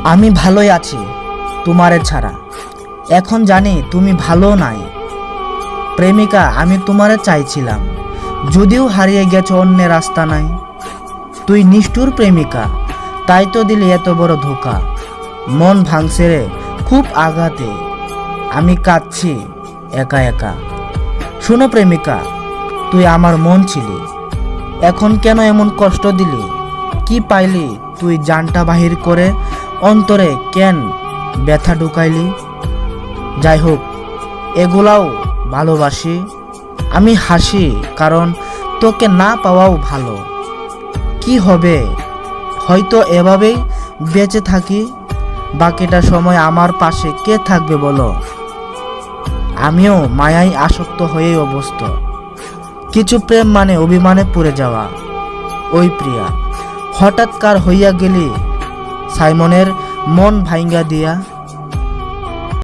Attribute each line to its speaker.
Speaker 1: আমি ভালোই আছি তোমারে ছাড়া। এখন জানি তুমি ভালো নাই। প্রেমিকা, আমি তোমারে চাইছিলাম, যদিও হারিয়ে গেছো অন্য রাস্তা নাই। তুই নিষ্ঠুর প্রেমিকা, তাই তো দিলি এত বড় ধোকা। মন ভাঙছে রে খুব আঘাতে, আমি কাঁদছি একা একা। শোনো প্রেমিকা, তুই আমার মন ছিলি, এখন কেন এমন কষ্ট দিলি? কি পাইলি তুই জানটা বাহির করে? অন্তরে কেন ব্যথা ঢুকাইলি? যাই হোক, এগুলাও ভালোবাসি। আমি হাসি কারণ তোকে না পাওয়াও ভালো। কি হবে, হয়তো এভাবেই বেঁচে থাকি। বাকিটা সময় আমার পাশে কে থাকবে বলো? আমিও মায়ায় আসক্ত হয়েই অবস্থ। কিছু প্রেম মানে অভিমানে পড়ে যাওয়া। ওই প্রিয়া, হঠাৎ কার হইয়া গেলি সাইমনের মন ভাঙ্গা দিয়া।